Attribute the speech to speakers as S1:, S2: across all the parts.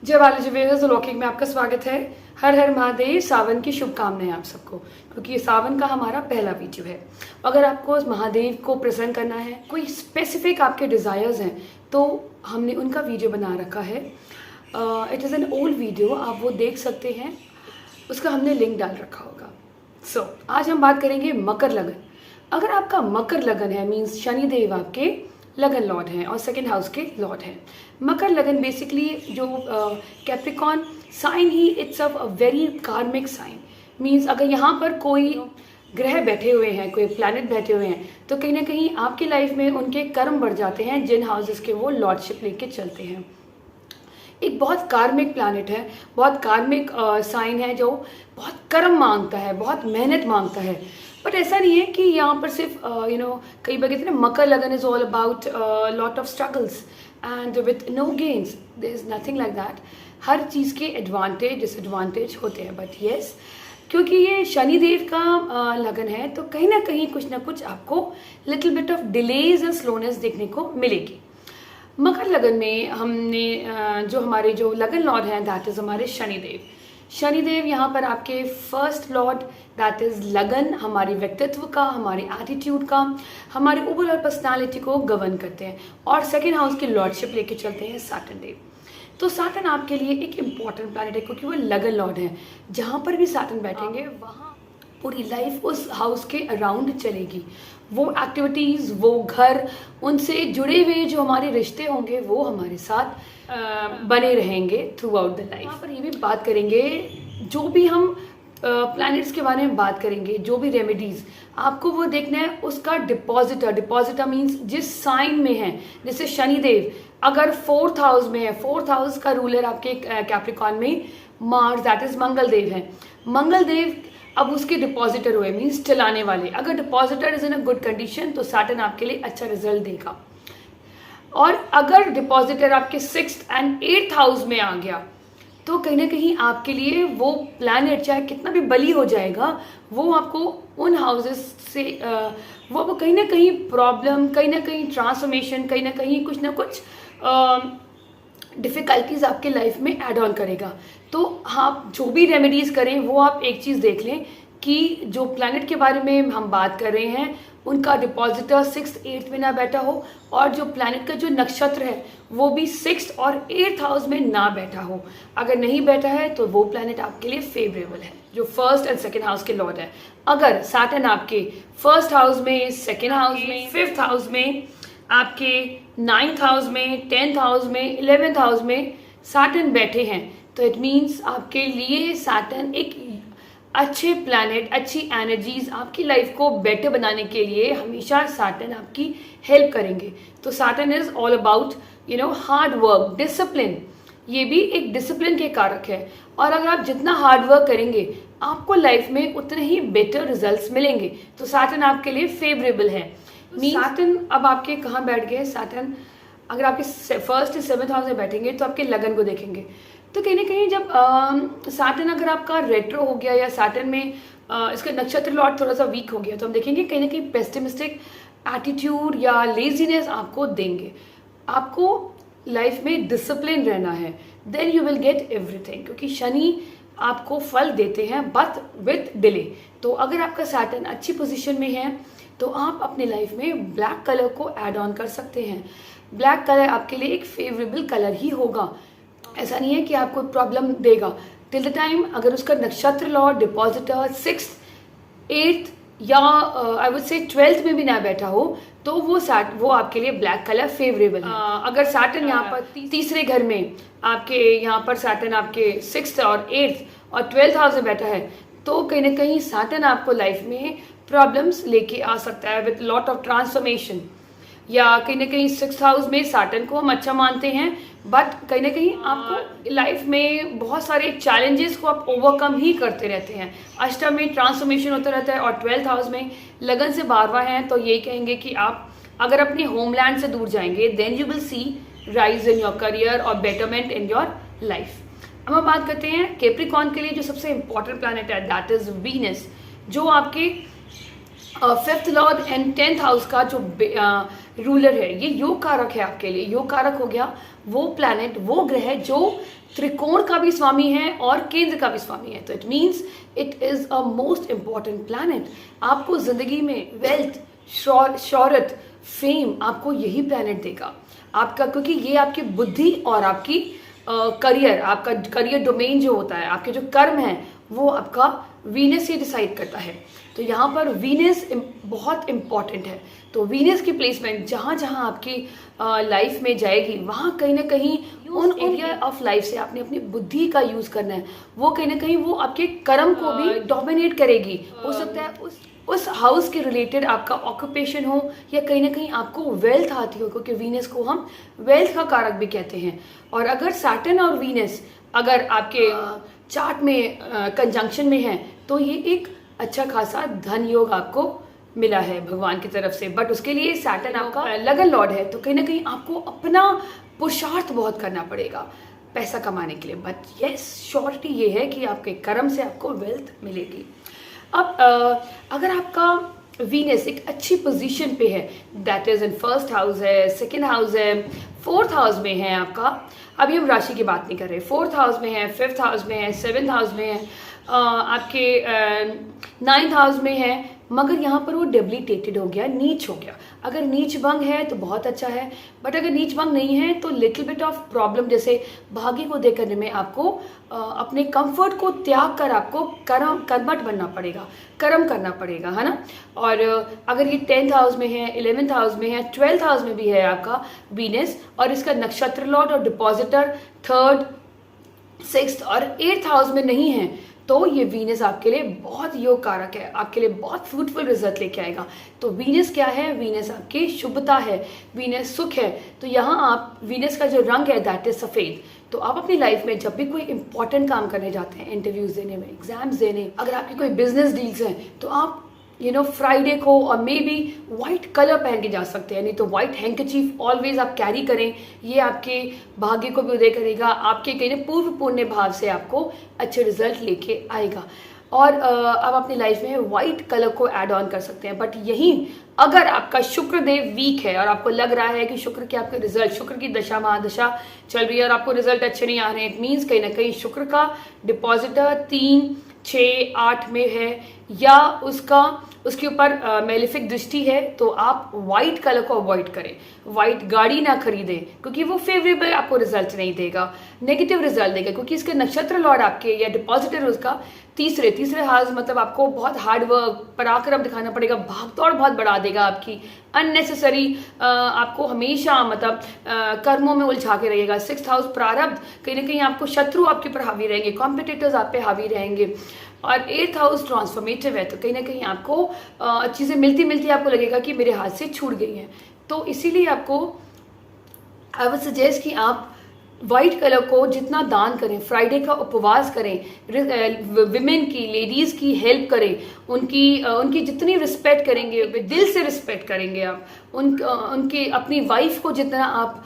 S1: जय बालाजी व्यूअर्स, लौकिक में आपका स्वागत है। हर हर महादेव। सावन की शुभकामनाएं आप सबको, क्योंकि ये सावन का हमारा पहला वीडियो है। अगर आपको महादेव को प्रसन्न करना है, कोई स्पेसिफिक आपके डिज़ायर्स हैं, तो हमने उनका वीडियो बना रखा है। It is an old video, आप वो देख सकते हैं, उसका हमने लिंक डाल रखा होगा। आज हम बात करेंगे मकर लगन। अगर आपका मकर लगन है, मीन्स शनिदेव आपके लगन लॉर्ड हैं और सेकेंड हाउस के लॉर्ड हैं। मकर लगन बेसिकली जो कैप्रिकॉन साइन ही it's a very karmic sign. Means अगर यहाँ पर कोई ग्रह बैठे हुए हैं, कोई प्लैनेट बैठे हुए हैं, तो कहीं ना कहीं आपकी लाइफ में उनके कर्म बढ़ जाते हैं, जिन हाउसेस के वो लॉर्डशिप लेके चलते हैं। एक बहुत कार्मिक प्लैनेट है, बहुत कार्मिक साइन है, जो बहुत कर्म मांगता है, बहुत मेहनत मांगता है। बट ऐसा नहीं है कि यहाँ पर सिर्फ कई बार कहते हैं ना, मकर लगन is all about lot of struggles and with no gains. There is nothing like that. हर चीज़ के एडवांटेज डिसएडवांटेज होते हैं, बट येस, क्योंकि ये शनिदेव का लगन है, तो कहीं ना कहीं कुछ ना कुछ आपको little bit of delays and slowness देखने को मिलेगी। मकर लगन में हमने जो हमारे जो लगन लॉर्ड हैं, दैट इज हमारे शनिदेव। शनिदेव यहाँ पर आपके फर्स्ट लॉर्ड, दैट इज लगन, हमारे व्यक्तित्व का, हमारे एटीट्यूड का, हमारे ओवरऑल पर्सनालिटी को गवर्न करते हैं। और सेकेंड हाउस की लॉर्डशिप लेके चलते हैं सैटर्न देव। तो सैटर्न आपके लिए एक इम्पॉर्टेंट प्लैनेट है, क्योंकि वो लगन लॉर्ड है। जहाँ पर भी सैटर्न बैठेंगे, वहाँ पूरी लाइफ उस हाउस के अराउंड चलेगी। वो एक्टिविटीज़, वो घर, उनसे जुड़े हुए जो हमारे रिश्ते होंगे, वो हमारे साथ बने रहेंगे थ्रू आउट द लाइफ। यहाँ पर ये भी बात करेंगे, जो भी हम प्लैनेट्स के बारे में बात करेंगे, जो भी रेमेडीज़ आपको वो देखना है, उसका डिपॉजिटर मीन्स जिस साइन में है। जैसे शनिदेव अगर फोर्थ हाउस में है, फोर्थ हाउस का रूलर आपके कैप्रिकॉन में मार्स, दैट इज मंगल देव है। मंगल देव अब उसके डिपॉजिटर हुए, मीन्स चलाने वाले। अगर depositor is in a good condition, तो सैटर्न आपके लिए अच्छा रिजल्ट देगा। और अगर डिपॉजिटर आपके 6th एंड 8th हाउस में आ गया, तो कहीं ना कहीं आपके लिए वो प्लैनेट चाहे कितना भी बली हो जाएगा, वो आपको उन हाउसेस से वो आपको कहीं ना कहीं प्रॉब्लम, कहीं ना कहीं ट्रांसफॉर्मेशन, कहीं ना कहीं कुछ ना कुछ डिफ़िकल्टीज़ आपके लाइफ में ऐड ऑन करेगा। तो आप जो भी रेमेडीज़ करें, वो आप एक चीज़ देख लें कि जो प्लैनेट के बारे में हम बात कर रहे हैं, उनका डिपॉजिटर 6th 8th में ना बैठा हो, और जो प्लैनेट का जो नक्षत्र है वो भी 6th और 8th हाउस में ना बैठा हो। अगर नहीं बैठा है, तो वो प्लैनेट आपके लिए फेवरेबल है, जो फर्स्ट एंड सेकेंड हाउस के लॉर्ड है। अगर सैटर्न आपके फर्स्ट हाउस में, सेकेंड हाउस में, 5th हाउस में, आपके 9th हाउस में, 10th हाउस में, 11th हाउस में सैटर्न बैठे हैं, तो इट मीन्स आपके लिए सैटर्न एक अच्छे प्लैनेट, अच्छी एनर्जीज आपकी लाइफ को बेटर बनाने के लिए हमेशा सैटर्न आपकी हेल्प करेंगे। तो Saturn is all about hard work, discipline. ये भी एक डिसिप्लिन के कारक है, और अगर आप जितना हार्ड वर्क करेंगे, आपको लाइफ में उतने ही बेटर रिजल्ट्स मिलेंगे। तो सैटर्न आपके लिए फेवरेबल है। सैटर्न अब आपके कहाँ बैठ गए? सैटर्न अगर आपके 1st से 7th हाउस में बैठेंगे, तो आपके लगन को देखेंगे। तो कहीं ना कहीं जब सैटर्न अगर आपका रेट्रो हो गया, या सैटर्न में इसका नक्षत्र लॉर्ड थोड़ा सा वीक हो गया, तो हम देखेंगे कहीं ना कहीं पेसिमिस्टिक एटीट्यूड या लेजीनेस आपको देंगे। आपको लाइफ में डिसिप्लिन रहना है, then you will get everything, क्योंकि शनि आपको फल देते हैं बट विथ डिले। तो अगर आपका सैटर्न अच्छी पोजीशन में है, तो आप अपने लाइफ में ब्लैक कलर को ऐड ऑन कर सकते हैं। ब्लैक कलर आपके लिए एक फेवरेबल कलर ही होगा। ऐसा नहीं है कि आपको प्रॉब्लम देगा टिल द टाइम अगर उसका नक्षत्र लॉर्ड, डिपॉजिटर 6th 8th या आई वुड से 12th में भी ना बैठा हो, तो वो आपके लिए ब्लैक कलर फेवरेबल है। अगर सैटर्न यहाँ पर तीसरे घर में आपके, यहाँ पर सैटर्न आपके 6th और 8th और 12th हाउस में बैठा है, तो कहीं ना कहीं सैटर्न आपको लाइफ में प्रॉब्लम्स लेके आ सकता है विथ लॉट ऑफ ट्रांसफॉर्मेशन। या कहीं ना कहीं 6th हाउस में सैटर्न को हम अच्छा मानते हैं, बट कहीं ना कहीं आपको लाइफ में बहुत सारे चैलेंजेस को आप ओवरकम ही करते रहते हैं। अष्टम में ट्रांसफॉर्मेशन होता रहता है, और 12th हाउस में लगन से 12वां है, तो ये कहेंगे कि आप अगर अपने होमलैंड से दूर जाएंगे, then you will see rise in your career और बेटरमेंट इन योर लाइफ। अब हम बात करते हैं कैप्रिकॉन के लिए जो सबसे इंपॉर्टेंट प्लैनेट है, दैट इज वीनस, जो आपके fifth Lord and 10th house का जो रूलर है ये योग कारक है आपके लिए। योग कारक हो गया वो प्लैनेट, वो ग्रह जो त्रिकोण का भी स्वामी है और केंद्र का भी स्वामी है। तो it means it is a most important planet. आपको जिंदगी में वेल्थ, शौहरत, फेम आपको यही प्लैनेट देगा आपका, क्योंकि ये आपकी बुद्धि और आपकी करियर, आपका करियर डोमेन जो होता है, आपके जो कर्म है वो आपका वीनस ही डिसाइड करता है। तो यहाँ पर वीनस बहुत इम्पॉर्टेंट है। तो वीनस की प्लेसमेंट जहाँ जहाँ आपकी लाइफ में जाएगी वहाँ कहीं ना कहीं उन एरिया ऑफ लाइफ से आपने अपनी बुद्धि का यूज़ करना है। वो कहीं ना कहीं वो आपके कर्म को भी डोमिनेट करेगी। हो सकता है उस हाउस के रिलेटेड आपका ऑक्यूपेशन हो या कहीं ना कहीं आपको वेल्थ आती हो, क्योंकि वीनस को हम वेल्थ का कारक भी कहते हैं। और अगर सैटर्न और वीनस अगर आपके चार्ट में कंजंक्शन में है तो ये एक अच्छा खासा धन योग आपको मिला है भगवान की तरफ से। बट उसके लिए सैटर्न आपका लगन लॉर्ड है, तो कहीं ना कहीं आपको अपना पुरुषार्थ बहुत करना पड़ेगा पैसा कमाने के लिए। बट यस, श्योरिटी ये है कि आपके कर्म से आपको वेल्थ मिलेगी। अब अगर आपका वीनस एक अच्छी पोजीशन पे है, that is in first house है, सेकंड हाउस है, फोर्थ हाउस में है आपका, अभी हम राशि की बात नहीं कर रहे, फोर्थ हाउस में है, फिफ्थ हाउस में है, सेवेंथ हाउस में है, आपके नाइन्थ हाउस में है, मगर यहाँ पर वो डेबिलिटेटेड हो गया, नीच हो गया। अगर नीच भंग है तो बहुत अच्छा है, बट अगर नीच भंग नहीं है तो लिटिल बिट ऑफ प्रॉब्लम, जैसे भाग्य को देख करने में आपको अपने कंफर्ट को त्याग कर आपको कर्मठ बनना पड़ेगा, कर्म करना पड़ेगा, है ना। और अगर ये 10th हाउस में है, 11th हाउस में है, 12th हाउस में भी है आपका वीनस, और इसका नक्षत्र लॉर्ड और डिपॉजिटर 3rd, 6th और 8th हाउस में नहीं है, तो ये वीनस आपके लिए बहुत योग कारक है, आपके लिए बहुत फ्रूटफुल रिजल्ट लेके आएगा। तो वीनस क्या है? वीनस आपकी शुभता है, वीनस सुख है। तो यहाँ आप वीनस का जो रंग है दैट इज सफ़ेद। तो आप अपनी लाइफ में जब भी कोई इंपॉर्टेंट काम करने जाते हैं, इंटरव्यूज देने में, एग्जाम्स देने, अगर आपकी कोई बिजनेस डील्स हैं, तो आप फ्राइडे को और मे बी वाइट कलर पहन के जा सकते हैं, नहीं तो वाइट हैंकचीफ ऑलवेज आप कैरी करें। ये आपके भाग्य को भी उदय करेगा, आपके कहीं ना पूर्व पुण्य भाव से आपको अच्छे रिजल्ट लेके आएगा। और आप अपनी लाइफ में वाइट कलर को ऐड ऑन कर सकते हैं। बट यहीं अगर आपका शुक्र देव वीक है और आपको लग रहा है कि शुक्र के आपके रिजल्ट, शुक्र की दशा महादशा चल रही है और आपको रिजल्ट अच्छे नहीं आ रहे हैं, इट मीन्स कहीं ना कहीं शुक्र का डिपॉजिटर 3, 6, 8 में है या उसके ऊपर मेलेफिक दृष्टि है, तो आप वाइट कलर को अवॉइड करें, वाइट गाड़ी ना खरीदें, क्योंकि वो फेवरेबल आपको रिजल्ट नहीं देगा, नेगेटिव रिजल्ट देगा, क्योंकि इसके नक्षत्र लॉर्ड आपके या डिपॉजिटर उसका तीसरे हाउस, मतलब आपको बहुत हार्ड वर्क, पराक्रम दिखाना पड़ेगा, भागदौड़ बहुत बढ़ा देगा आपकी, अननेसेसरी आपको हमेशा मतलब कर्मों में उलझा के रहेगा। 6th हाउस प्रारब्ध, कहीं ना कहीं आपको शत्रु आपके पर हावी रहेंगे, कॉम्पिटिटर्स आप पे हावी रहेंगे। और 8th हाउस ट्रांसफॉर्मेटिव है, तो कहीं ना कहीं आपको चीज़ें मिलती आपको लगेगा कि मेरे हाथ से छूट गई हैं। तो इसीलिए आपको आई वुड सजेस्ट कि आप वाइट कलर को जितना दान करें, फ्राइडे का उपवास करें, विमेन की, लेडीज की हेल्प करें, उनकी जितनी रिस्पेक्ट करेंगे, दिल से रिस्पेक्ट करेंगे आप उनकी अपनी वाइफ को जितना आप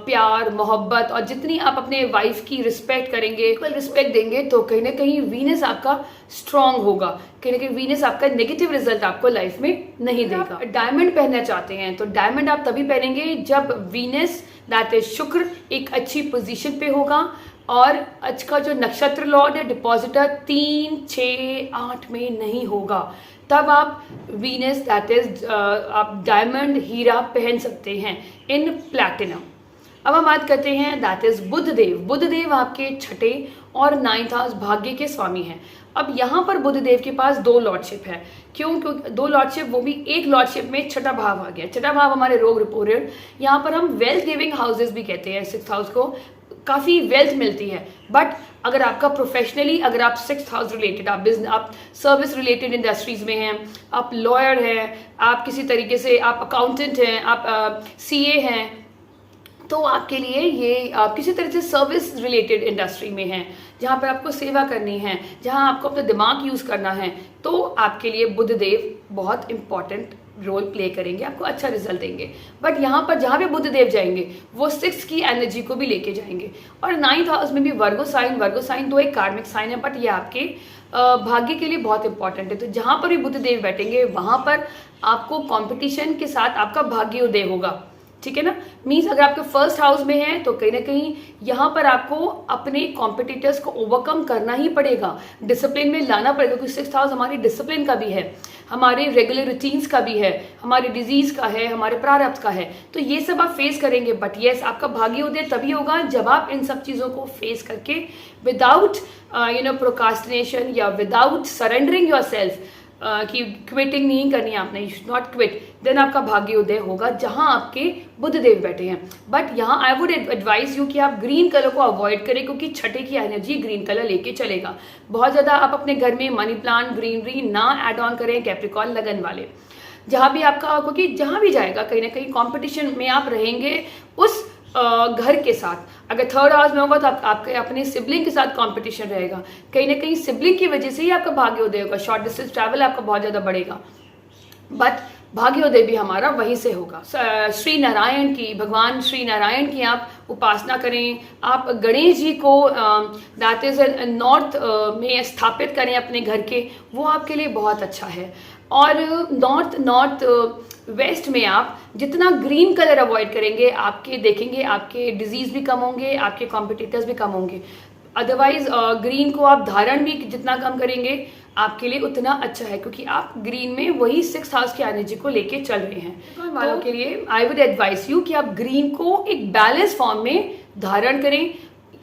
S1: प्यार मोहब्बत और जितनी आप अपने वाइफ की रिस्पेक्ट करेंगे, इक्वल रिस्पेक्ट देंगे, तो कहीं ना कहीं वीनस आपका स्ट्रांग होगा, कहीं ना कहीं वीनस आपका नेगेटिव रिजल्ट आपको लाइफ में नहीं देगा। डायमंड पहनना चाहते हैं तो डायमंड आप तभी पहनेंगे जब वीनस दैट इज शुक्र एक अच्छी पोजीशन पे होगा और आज का जो नक्षत्र लॉर्ड है डिपॉजिटर 3, 6, 8 में नहीं होगा, तब आप वीनस दैट इज आप डायमंड हीरा पहन सकते हैं इन प्लैटिनम। अब हम बात करते हैं दैट इज बुधदेव। बुधदेव आपके 6ठे और 9th हाउस भाग्य के स्वामी हैं। अब यहाँ पर बुधदेव के पास 2 लॉर्डशिप है। क्योंकि 2 लॉर्डशिप, वो भी एक लॉर्डशिप में 6ठा भाव आ गया। 6ठा भाव हमारे रोग रिपोर्टेड, यहाँ पर हम वेल्थ गिविंग हाउसेस भी कहते हैं 6th हाउस को, काफ़ी वेल्थ मिलती है। बट अगर आपका प्रोफेशनली, अगर आप 6th हाउस रिलेटेड, आप बिजनेस, आप सर्विस रिलेटेड इंडस्ट्रीज में हैं, आप लॉयर हैं, आप किसी तरीके से आप अकाउंटेंट हैं, आप CA हैं, तो आपके लिए ये आप किसी तरह से सर्विस रिलेटेड इंडस्ट्री में हैं, जहाँ पर आपको सेवा करनी है, जहाँ आपको अपना दिमाग यूज़ करना है, तो आपके लिए बुधदेव बहुत इंपॉर्टेंट रोल प्ले करेंगे, आपको अच्छा रिजल्ट देंगे। बट यहाँ पर जहाँ भी बुधदेव जाएंगे वो 6th की एनर्जी को भी लेके जाएंगे। और 9th हाउस में भी वर्गो साइन तो एक कार्मिक साइन है, बट ये आपके भाग्य के लिए बहुत इंपॉर्टेंट है। तो जहाँ पर भी बुध देव बैठेंगे वहाँ पर आपको कंपटीशन के साथ आपका भाग्योदय होगा, ठीक है ना। मीन्स अगर आपके फर्स्ट हाउस में है तो कहीं ना कहीं यहाँ पर आपको अपने कॉम्पिटिटर्स को ओवरकम करना ही पड़ेगा, डिसिप्लिन में लाना पड़ेगा, क्योंकि सिक्स्थ हाउस हमारी डिसिप्लिन का भी है, हमारे रेगुलर रूटीन्स का भी है, हमारे डिजीज का है, हमारे प्रारब्ध का है। तो ये सब आप फेस करेंगे। बट येस, आपका भाग्योदय तभी होगा जब आप इन सब चीज़ों को फेस करके विदाउट प्रोकास्टिनेशन या विदाउट सरेंडरिंग योर सेल्फ, कि क्विटिंग नहीं करनी है आपने, you should not quit, then आपका भाग्योदय होगा जहां आपके बुध देव बैठे हैं। बट यहाँ आई वुड एडवाइस यू कि आप ग्रीन कलर को अवॉइड करें, क्योंकि छठे की एनर्जी ग्रीन कलर लेके चलेगा। बहुत ज़्यादा आप अपने घर में मनी प्लांट, ग्रीनरी ना एड ऑन करें, कैप्रिकॉर्न लगन वाले। जहाँ भी आपका, क्योंकि जहाँ भी जाएगा कहीं ना कहीं कॉम्पिटिशन में आप रहेंगे उस घर के साथ। अगर थर्ड हाउस में होगा तो आपके अपने सिबलिंग के साथ कंपटीशन रहेगा, कहीं ना कहीं सिबलिंग की वजह से ही आपका भाग्योदय होगा, शॉर्ट डिस्टेंस ट्रैवल आपका बहुत ज़्यादा बढ़ेगा। बट भाग्योदय भी हमारा वहीं से होगा। श्री नारायण की, भगवान श्री नारायण की आप उपासना करें। आप गणेश जी को दैट इज नॉर्थ में स्थापित करें अपने घर के, वो आपके लिए बहुत अच्छा है। और नॉर्थ वेस्ट में आप जितना ग्रीन कलर अवॉइड करेंगे, आपके देखेंगे आपके डिजीज भी कम होंगे, आपके कॉम्पिटिटर्स भी कम होंगे। अदरवाइज ग्रीन को आप धारण भी जितना कम करेंगे आपके लिए उतना अच्छा है, क्योंकि आप ग्रीन में वही सिक्स्थ हाउस की एनर्जी को लेके चल रहे हैं। वालों के लिए आई वुड एडवाइस यू कि आप ग्रीन को एक बैलेंस फॉर्म में धारण करें।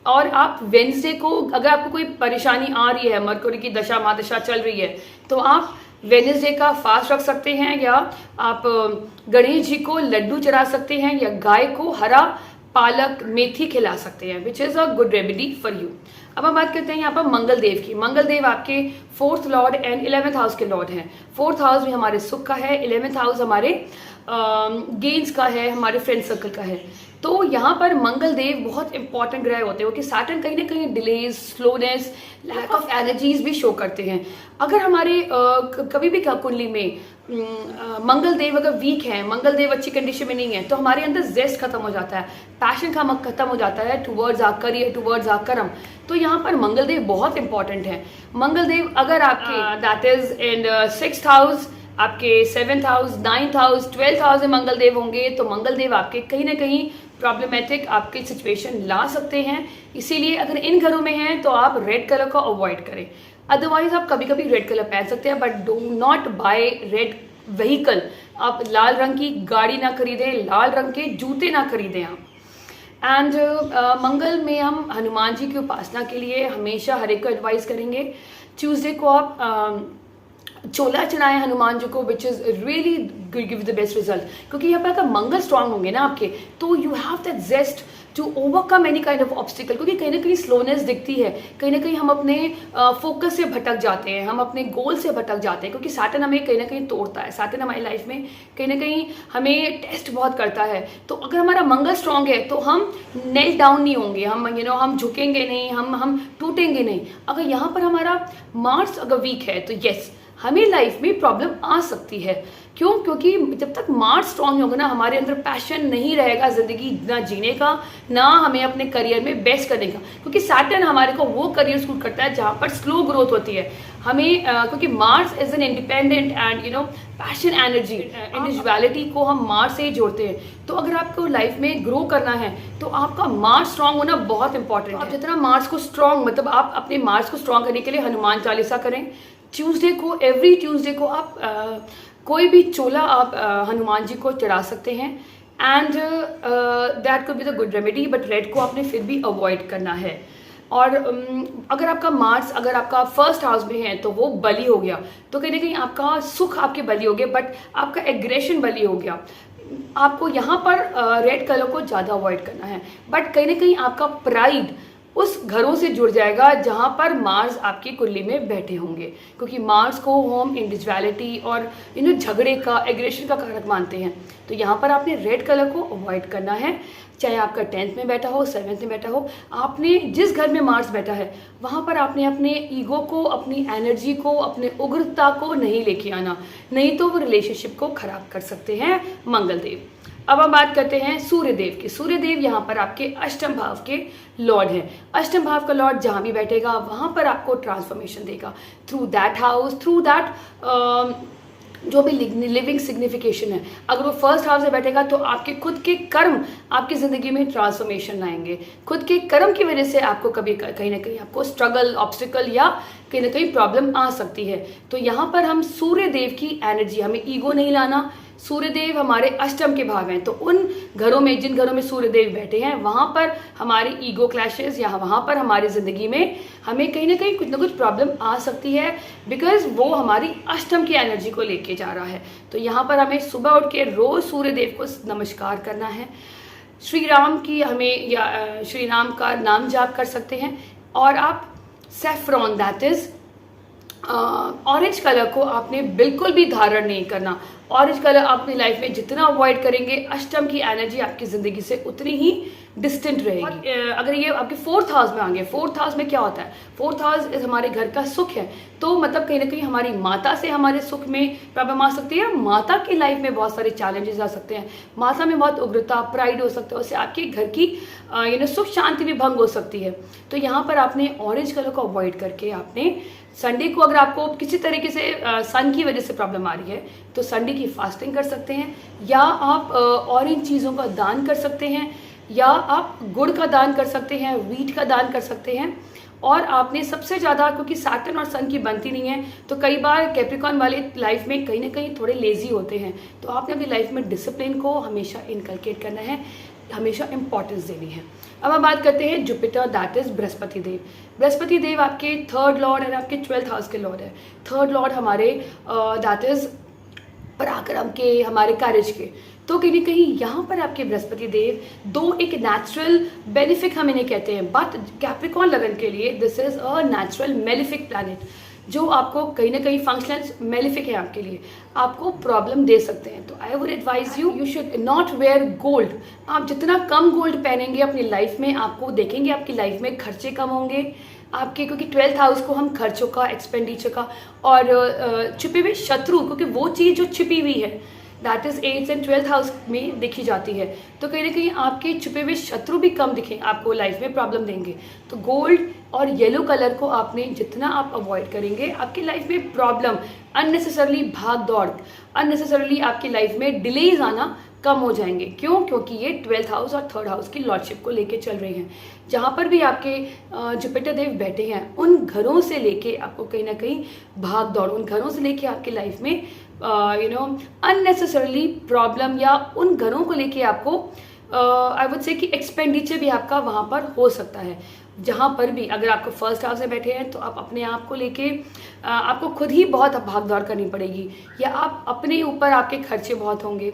S1: और आप वेंसडे को, अगर आपको कोई परेशानी आ रही है, मरकुरी की दशा महादशा चल रही है, तो आप वेडनेसडे का फास्ट रख सकते हैं, या आप गणेश जी को लड्डू चढ़ा सकते हैं, या गाय को हरा पालक मेथी खिला सकते हैं, which is a good remedy for you. अब हम बात करते हैं यहाँ पर मंगल देव की। मंगल देव आपके fourth Lord and 11th house के लॉर्ड हैं। फोर्थ हाउस भी हमारे सुख का है, 11th हाउस हमारे गेन्स का है, हमारे फ्रेंड सर्कल का है। तो यहाँ पर मंगल देव बहुत इंपॉर्टेंट ग्रह होते हैं, क्योंकि सैटर्न कहीं ना कहीं delays, slowness, lack of energies भी शो करते हैं। अगर हमारे कभी भी कुंडली में मंगल देव अगर वीक है, मंगल देव अच्छी कंडीशन में नहीं है, तो हमारे अंदर जेस्ट खत्म हो जाता है, पैशन का खत्म हो जाता है towards our career, towards our karma. तो यहाँ पर मंगल देव बहुत इंपॉर्टेंट है। मंगल देव अगर आपके that is in 6th house, आपके 7th house, 9th house, 12th house में मंगल देव होंगे, तो मंगल देव आपके कहीं ना कहीं प्रॉब्लमेटिक आपकी सिचुएशन ला सकते हैं। इसीलिए अगर इन घरों में हैं तो आप रेड कलर को अवॉइड करें। अदरवाइज आप कभी कभी रेड कलर पहन सकते हैं, but do not buy red vehicle. आप लाल रंग की गाड़ी ना खरीदें, लाल रंग के जूते ना खरीदें आप। एंड मंगल में हम हनुमान जी की उपासना के लिए हमेशा हर एक को एडवाइस करेंगे। ट्यूसडे को आप चोला चढ़ाएं हनुमान जी को, which is really give the best result. क्योंकि यहाँ पर अगर मंगल स्ट्रांग होंगे ना आपके, तो you have that zest to overcome any kind of obstacle. क्योंकि कहीं ना कहीं स्लोनेस दिखती है, कहीं ना कहीं हम अपने फोकस से भटक जाते हैं, हम अपने गोल से भटक जाते हैं, क्योंकि सैटर्न हमें कहीं ना कहीं तोड़ता है। सैटर्न हमारी लाइफ में कहीं ना कहीं हमें टेस्ट बहुत करता है। तो अगर हमारा मंगल स्ट्रांग है तो हम नेल डाउन नहीं होंगे, हम हम झुकेंगे नहीं, हम टूटेंगे नहीं। अगर यहाँ पर हमारा मार्स अगर वीक है तो यस, हमें लाइफ में प्रॉब्लम आ सकती है। क्यों? क्योंकि जब तक मार्स स्ट्रांग होगा ना, हमारे अंदर पैशन नहीं रहेगा जिंदगी ना जीने का, ना हमें अपने करियर में बेस्ट करने का। क्योंकि सैटर्न हमारे को वो करियर सूट करता है जहाँ पर स्लो ग्रोथ होती है हमें, क्योंकि Mars is an independent and passion energy, individuality को हम मार्स से ही जोड़ते हैं। तो अगर आपको लाइफ में ग्रो करना है तो आपका मार्स स्ट्रांग होना बहुत इंपॉर्टेंट है। आप जितना मार्स को स्ट्रांग, मतलब आप अपने मार्स को स्ट्रांग करने के लिए हनुमान चालीसा करें। ट्यूसडे को, एवरी ट्यूसडे को आप कोई भी चोला आप हनुमान जी को चढ़ा सकते हैं, and that could be the good remedy. But red को आपने फिर भी अवॉइड करना है। और अगर आपका मार्स, अगर आपका फर्स्ट हाउस में है तो वो बली हो गया, तो कहीं ना कहीं आपका सुख आपके बली हो गया, बट आपका एग्रेशन बली हो गया। आपको यहाँ पर रेड कलर को ज़्यादा अवॉइड करना है। बट कहीं ना कहीं आपका प्राइड उस घरों से जुड़ जाएगा जहाँ पर मार्स आपकी कुंडली में बैठे होंगे, क्योंकि मार्स को हम इंडिविजुअलिटी और झगड़े का, एग्रेशन का कारक मानते हैं। तो यहाँ पर आपने रेड कलर को अवॉइड करना है। चाहे आपका 10th में बैठा हो, 7th में बैठा हो, आपने जिस घर में मार्स बैठा है वहाँ पर आपने अपने ईगो को, अपनी एनर्जी को, अपने उग्रता को नहीं लेके आना, नहीं तो वो रिलेशनशिप को खराब कर सकते हैं मंगल देव। अब हम बात करते हैं सूर्य देव की। सूर्य देव यहाँ पर आपके अष्टम भाव के लॉर्ड हैं। अष्टम भाव का लॉर्ड जहाँ भी बैठेगा वहाँ पर आपको ट्रांसफॉर्मेशन देगा through that house, through that जो भी लिविंग सिग्निफिकेशन है। अगर वो फर्स्ट हाउस से बैठेगा तो आपके खुद के कर्म आपकी ज़िंदगी में ट्रांसफॉर्मेशन लाएंगे। खुद के कर्म की वजह से आपको कभी कहीं ना कहीं आपको स्ट्रगल, ऑब्स्टिकल या कहीं ना कहीं प्रॉब्लम आ सकती है। तो यहाँ पर हम सूर्य देव की एनर्जी, हमें ईगो नहीं लाना। सूर्य देव हमारे अष्टम के भाव हैं, तो उन घरों में, जिन घरों में सूर्य देव बैठे हैं, वहाँ पर हमारी ईगो क्लैशेस या वहाँ पर हमारी ज़िंदगी में हमें कहीं ना कुछ प्रॉब्लम आ सकती है, बिकॉज वो हमारी अष्टम की एनर्जी को लेके जा रहा है। तो यहाँ पर हमें सुबह उठ के रोज़ सूर्य देव को नमस्कार करना है। श्री राम की हमें या श्री राम का नाम जाप कर सकते हैं। और आप saffron, that is orange colour को आपने बिल्कुल भी धारण नहीं करना। ऑरेंज कलर अपनी लाइफ में जितना अवॉइड करेंगे, अष्टम की एनर्जी आपकी ज़िंदगी से उतनी ही डिस्टेंट रहेगी। अगर ये आपके फोर्थ हाउस में आ गए, फोर्थ हाउस में क्या होता है? फोर्थ हाउस हमारे घर का सुख है। तो मतलब कहीं ना कहीं हमारी माता से हमारे सुख में प्रॉब्लम आ सकती है। माता की लाइफ में बहुत सारे चैलेंजेस आ सकते हैं। माता में बहुत उग्रता, प्राइड हो सकता है, उससे आपके घर की सुख शांति भी भंग हो सकती है। तो यहाँ पर आपने ऑरेंज कलर को अवॉइड करके आपने संडे को, अगर आपको किसी तरीके से सन की वजह से प्रॉब्लम आ रही है, तो संडे की फास्टिंग कर सकते हैं, या आप ऑरेंज चीज़ों का दान कर सकते हैं, या आप गुड़ का दान कर सकते हैं, व्हीट का दान कर सकते हैं। और आपने सबसे ज़्यादा, क्योंकि सैटर्न और सन की बनती नहीं है, तो कई बार कैप्रिकॉर्न वाले लाइफ में कहीं ना कहीं थोड़े लेजी होते हैं। तो आपने अपनी लाइफ में डिसिप्लिन को हमेशा इनकलकेट करना है, हमेशा इंपॉर्टेंस देनी है। अब हम बात करते हैं जुपिटर, दैट इज बृहस्पति देव। बृहस्पति देव आपके थर्ड लॉर्ड और आपके 12th हाउस के लॉर्ड है। थर्ड लॉर्ड हमारे दैट इज पराक्रम के, हमारे करेज के। तो कहीं ना कहीं यहाँ पर आपके बृहस्पति देव दो एक नेचुरल बेनिफिक हम इन्हें कहते हैं, बट कैप्रिकॉर्न लगन के लिए this is a natural malefic planet, जो आपको कहीं ना कहीं फंक्शनल मेलिफिक है आपके लिए, आपको प्रॉब्लम दे सकते हैं। तो I would advise you should not wear gold. आप जितना कम गोल्ड पहनेंगे अपनी लाइफ में, आपको देखेंगे आपकी लाइफ में खर्चे कम होंगे आपके, क्योंकि 12th हाउस को हम खर्चों का, एक्सपेंडिचर का और छुपे हुए शत्रु, क्योंकि वो चीज़ जो छिपी हुई है that is 8th and 12th house में देखी जाती है। तो कहीं ना कहीं आपके छुपे हुए शत्रु भी कम दिखें, आपको लाइफ में प्रॉब्लम देंगे। तो गोल्ड और येलो कलर को आपने जितना आप अवॉइड करेंगे, आपकी लाइफ में प्रॉब्लम, अननेसेसरली भाग दौड़, अननेसेसरली आपकी लाइफ में डिलेज आना कम हो जाएंगे। क्यों? क्योंकि ये 12th हाउस और 3rd हाउस की लॉर्डशिप को लेके चल रहे हैं। जहाँ पर भी आपके जुपिटर देव बैठे हैं, उन घरों से लेके आपको कहीं ना कहीं भाग दौड़, उन घरों से लेके आपकी लाइफ में अननेसेसरली प्रॉब्लम, या उन घरों को लेके आपको आई वुड से कि एक्सपेंडिचर भी आपका वहाँ पर हो सकता है। जहाँ पर भी अगर आपको फर्स्ट हाउस में बैठे हैं, तो आप अपने आप को लेके आपको खुद ही बहुत भाग दौड़ करनी पड़ेगी, या आप अपने ऊपर आपके खर्चे बहुत होंगे।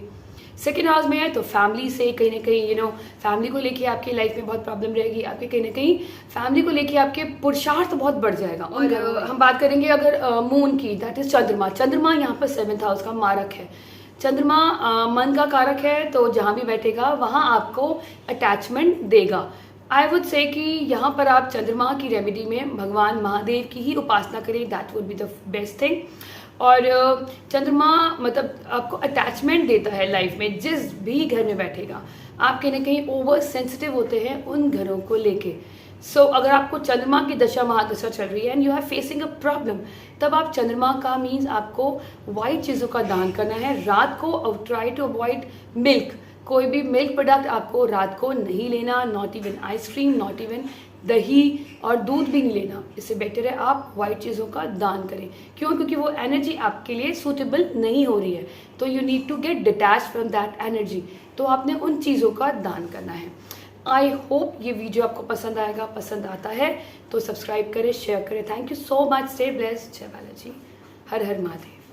S1: सेकेंड हाउस में है तो फैमिली से कहीं ना कहीं फैमिली को लेके आपकी लाइफ में बहुत प्रॉब्लम रहेगी। आपके कहीं ना कहीं फैमिली को लेके आपके पुरुषार्थ बहुत बढ़ जाएगा। और हम बात करेंगे अगर मून की, दैट इज चंद्रमा। चंद्रमा यहाँ पर 7th हाउस का मारक है। चंद्रमा मन का कारक है, तो जहाँ भी बैठेगा वहाँ आपको अटैचमेंट देगा। आई वुड से कि यहाँ पर आप चंद्रमा की रेमेडी में भगवान महादेव की ही उपासना करें, that would be the best thing. और चंद्रमा मतलब आपको अटैचमेंट देता है लाइफ में, जिस भी घर में बैठेगा। आप कहीं ना कहीं ओवर सेंसिटिव होते हैं उन घरों को लेके। सो अगर आपको चंद्रमा की दशा महादशा चल रही है and you have facing a problem, तब आप चंद्रमा का मीन्स आपको वाइट चीज़ों का दान करना है रात को। ट्राई टू अवॉइड मिल्क, कोई भी मिल्क प्रोडक्ट आपको रात को नहीं लेना, not even ice cream, not even दही और दूध भी नहीं लेना। इससे बेटर है आप वाइट चीज़ों का दान करें। क्यों? क्योंकि वो एनर्जी आपके लिए सूटेबल नहीं हो रही है, तो you need to get detach from that energy. तो आपने उन चीज़ों का दान करना है। आई होप ये वीडियो आपको पसंद आएगा। पसंद आता है तो सब्सक्राइब करें, शेयर करें। Thank you so much. Stay blessed. जय बालाजी। हर हर महादेव।